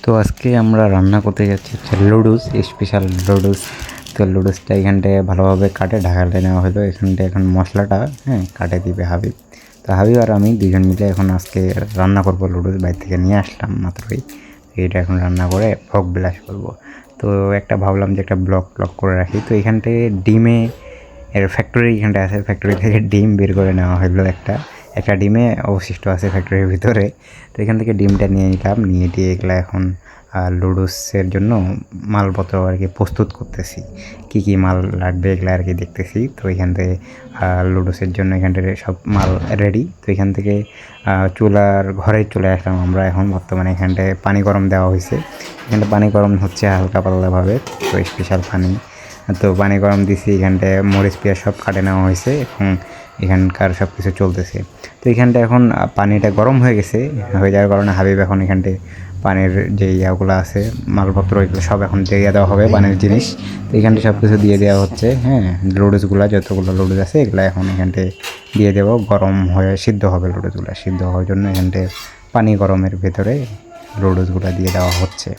তো আজকে আমরা রান্না করতে যাচ্ছি হচ্ছে লুডুস, স্পেশাল লুডুস। তো লুডুসটা এখানটায় ভালোভাবে কাটে ঢাকাতে নেওয়া হলো। এখানটায় এখন মশলাটা কাটে দিবে হাবিব। তো হাবিব আর আমি দুজন মিলে এখন আজকে রান্না করবো লুডুস। বাইরে থেকে নিয়ে আসলাম মাত্রই। এটা এখন রান্না করে ভোগ বিলাস করবো। তো একটা ভাবলাম যে একটা ব্লক করে রাখি। তো এখানটায় ডিমে এর ফ্যাক্টরি এখানটায় আছে, ফ্যাক্টরি থেকে ডিম বের করে নেওয়া হলো। একটা ডিমে অবশিষ্ট আছে ফ্যাক্টরির ভিতরে। তো এখান থেকে ডিমটা নিয়ে নিলাম, নিয়ে দিয়ে এগুলো এখন লুডুসের জন্য মালপত্র আর কি প্রস্তুত করতেছি। কী কী মাল লাগবে এগুলো আর কি দেখতেছি। তো এখান থেকে লুডুসের জন্য এখান থেকে সব মাল রেডি। তো এখান থেকে ঘরে চলে আসলাম আমরা এখন বর্তমানে। এখানটায় পানি গরম দেওয়া হয়েছে, এখানটা পানি গরম হচ্ছে হালকা পাতলাভাবে। তো স্পেশাল পানি, তো পানি গরম দিছি। এখানটায় মরিচ পেঁয়াজ সব কাটে নেওয়া হয়েছে এবং এখানকার সব কিছু চলতেছে। তো এখানটা এখন পানিটা গরম হয়ে গেছে, হয়ে যাওয়ার কারণে হাবিব এখন এখানটায় পানির যে ইয়াগুলো আছে মালপত্র এগুলো সব এখন দিয়ে দেওয়া হবে, পানির জিনিস। তো এখানটা সব কিছু দিয়ে দেওয়া হচ্ছে। লুডুসগুলো যতগুলো লুডুস আছে এগুলো এখন এখানটায় দিয়ে দেবো। গরম হয়ে সিদ্ধ হবে লুডুসগুলো। সিদ্ধ হওয়ার জন্য এখানটায় পানি গরমের ভেতরে লুডুসগুলো দিয়ে দেওয়া হচ্ছে।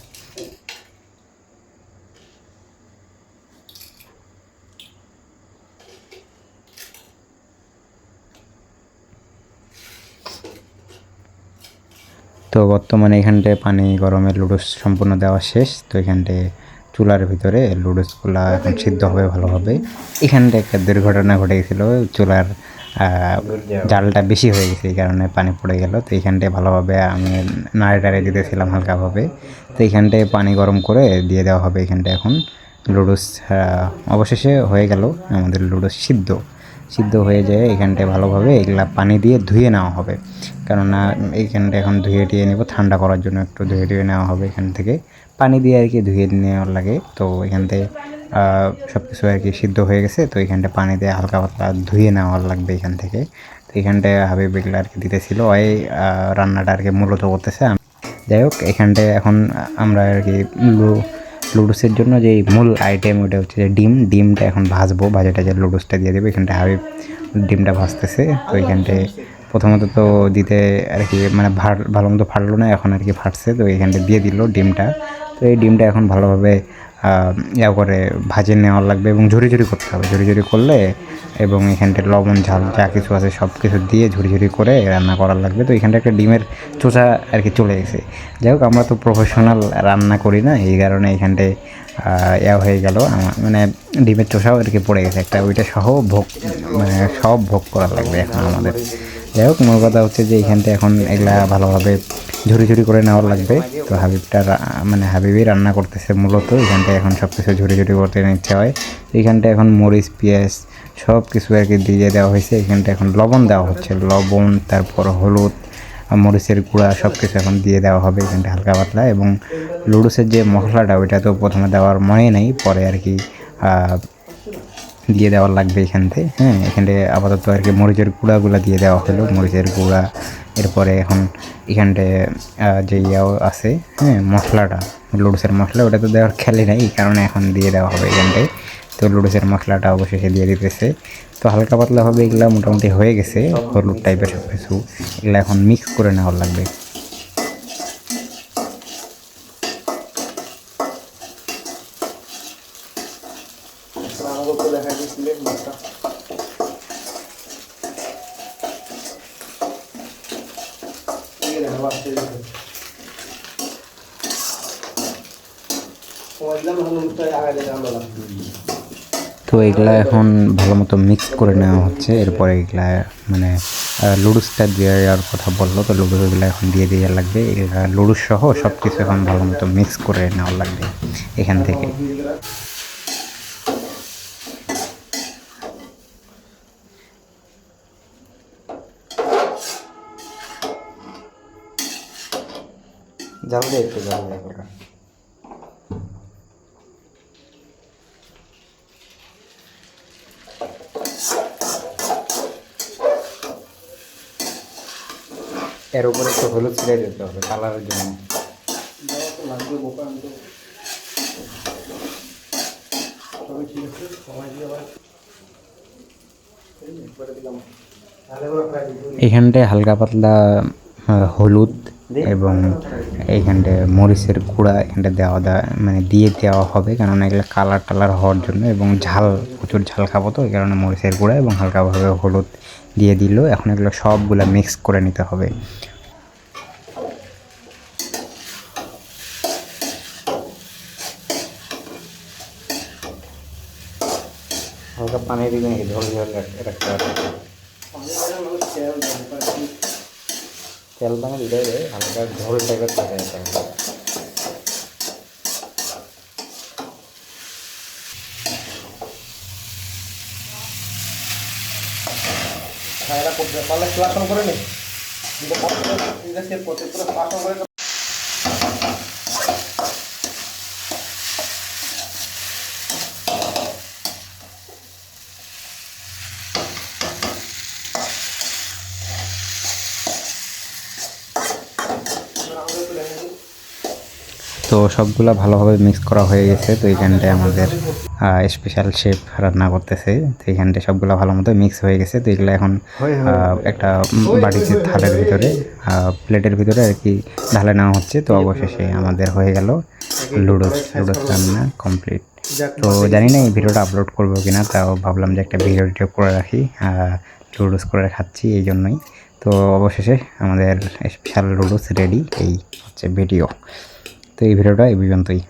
তো বর্তমানে এখানটায় পানি গরমের লুডুস সম্পূর্ণ দেওয়া শেষ। তো এখানটায় চুলার ভিতরে লুডুসগুলা এখন সিদ্ধ হবে ভালোভাবে। এখানটায় একটা দুর্ঘটনা ঘটে গেছিলো, চুলার জালটা বেশি হয়ে গেছে, এই কারণে পানি পড়ে গেল। তো এখানটায় ভালোভাবে আমি নাড়ে দিতেছিলাম হালকাভাবে। তো এখানটায় পানি গরম করে দিয়ে দেওয়া হবে। এখানটায় এখন লুডুস অবশেষে হয়ে গেল আমাদের লুডুস সিদ্ধ হয়ে যায়। এখানটায় ভালোভাবে এগুলা পানি দিয়ে ধুয়ে নেওয়া হবে, কেননা এইখানটা এখন ধুয়ে নেব ঠান্ডা করার জন্য। একটু ধুয়ে নেওয়া হবে এখান থেকে, পানি দিয়ে আর কি ধুয়ে নেওয়ার লাগে। তো এখান থেকে সব কিছু আর কি সিদ্ধ হয়ে গেছে। তো এখানটা পানি দিয়ে হালকা পাতলা ধুয়ে নেওয়ার লাগবে এখান থেকে। তো এখানটায় হাবিব এগুলো আর কি দিতেছিল, ওই রান্নাটা আর কি মূলত করতেছে। যাই হোক, এখানটায় এখন আমরা আর কি লুডুসের জন্য যেই মূল আইটেম ওটা হচ্ছে যে ডিমটা এখন ভাজবো। ভাজাটা যে লুডুসটা দিয়ে দেবো, এখানটায় হাবিব ডিমটা ভাজতেছে। তো এখানটায় প্রথমত তো দিতে আর কি মানে ভালো মতো ফাটলো না, এখন আর কি ফাটছে। তো এখানটা দিয়ে দিল ডিমটা। তো এই ডিমটা এখন ভালোভাবে করে ভাজে নেওয়ার লাগবে এবং ঝুরি করতে হবে। ঝুরি করলে এবং এখানটায় লবণ ঝাল যা কিছু আছে সব কিছু দিয়ে ঝুরি করে রান্না করার লাগবে। তো এখানটা একটা ডিমের চোষা আর কি চলে গেছে। যাই হোক, আমরা তো প্রফেশনাল রান্না করি না, এই কারণে এখানটায় হয়ে গেল। মানে ডিমের চোষাও আর কি পড়ে গেছে একটা, ওইটা সহ সব ভোগ করা লাগবে এখন আমাদের। যাই হোক, মূল কথা হচ্ছে যে এইখানটা এখন এগুলা ভালোভাবে ঝুরি করে নেওয়ার লাগবে। তো হাবিবই রান্না করতেছে মূলত। এখানটায় এখন সব কিছু ঝুরি করতে ইচ্ছা হয়। এইখানটা এখন মরিচ পেঁয়াজ সব কিছু আর কি দিয়ে দেওয়া হয়েছে। এখানটা এখন লবণ দেওয়া হচ্ছে, লবণ, তারপর হলুদ, মরিচের গুঁড়া সব কিছু এখন দিয়ে দেওয়া হবে এখানটা হালকা পাতলা। এবং লুডুসের যে মশলাটা ওইটা তো প্রথমে দেওয়ার মনে নেই, পরে আর কি দিয়ে দেওয়ার লাগবে এখানতে। এখানটায় আপাতত আর কি মরিচের গুঁড়াগুলো দিয়ে দেওয়া হলো, মরিচের গুঁড়া। এরপরে এখন এখানটায় যে আছে মশলাটা, লুডুসের মশলা, ওটা তো দেওয়ার খেয়ালই নাই, এই কারণে এখন দিয়ে দেওয়া হবে এখানটায়। তো লুডুসের মশলাটা অবশেষে দিয়ে দিতেছে। তো হালকা পাতলাভাবে এগুলো মোটামুটি হয়ে গেছে, হলুদ টাইপের সব কিছু। এগুলো এখন মিক্স করে নেওয়ার লাগবে। তো এগুলা এখন ভালো মতো মিক্স করে নেওয়া হচ্ছে। এরপরে এগুলা মানে লুডুসটা দেওয়ার কথা বললো, তো লুডুসগুলো এখন দিয়ে দেওয়ার লাগবে। লুডুস সহ সব কিছু এখন ভালো মতো মিক্স করে নেওয়ার লাগবে এখান থেকে। জাল দিয়ে একটু জাল দিয়ে এর উপরে একটু হলুদ ছিটিয়ে দিতে হবে কালারের জন্য। এখানটায় হালকা পাতলা হলুদ এবং এইখানটায় মরিচের গুঁড়া এখানটা মানে দিয়ে দেওয়া হবে, কেননা এগুলো কালার টালার হওয়ার জন্য, এবং ঝাল প্রচুর ঝাল খাবো তো এই কারণে মরিচের গুঁড়া এবং হালকাভাবে হলুদ দিয়ে দিল। এখন এগুলো সবগুলা মিক্স করে নিতে হবে। হালকা পানি দিবে নাকি ঝোল ঝোল রাখতে হবে? তেল পানি দিলে হালকা ঝোল টাইপের থাকে এটা। পারলে প্লাসন করে নি প্লাসন করে। তো সবগুলা ভালোভাবে মিক্স করা হয়ে গেছে। তো এইখানটায় আমাদের স্পেশাল শেফ রান্না করতেছে। তো এইখানটায় সবগুলা ভালো মতো মিক্স হয়ে গেছে। তো এগুলো এখন একটা বাটিতে থালের ভিতরে প্লেটের ভিতরে আর কি ঢালে নেওয়া হচ্ছে। তো অবশেষে আমাদের হয়ে গেল লুডোস রান্না কমপ্লিট। তো জানি না এই ভিডিওটা আপলোড করবো কিনা, তাও ভাবলাম যে একটা ভিডিও করে রাখি, লুডোস করে খাচ্ছি এই জন্যই। তো অবশেষে আমাদের স্পেশাল লুডোস রেডি, এই হচ্ছে ভিডিও। তো এই ভিডিওটা এই পর্যন্তই।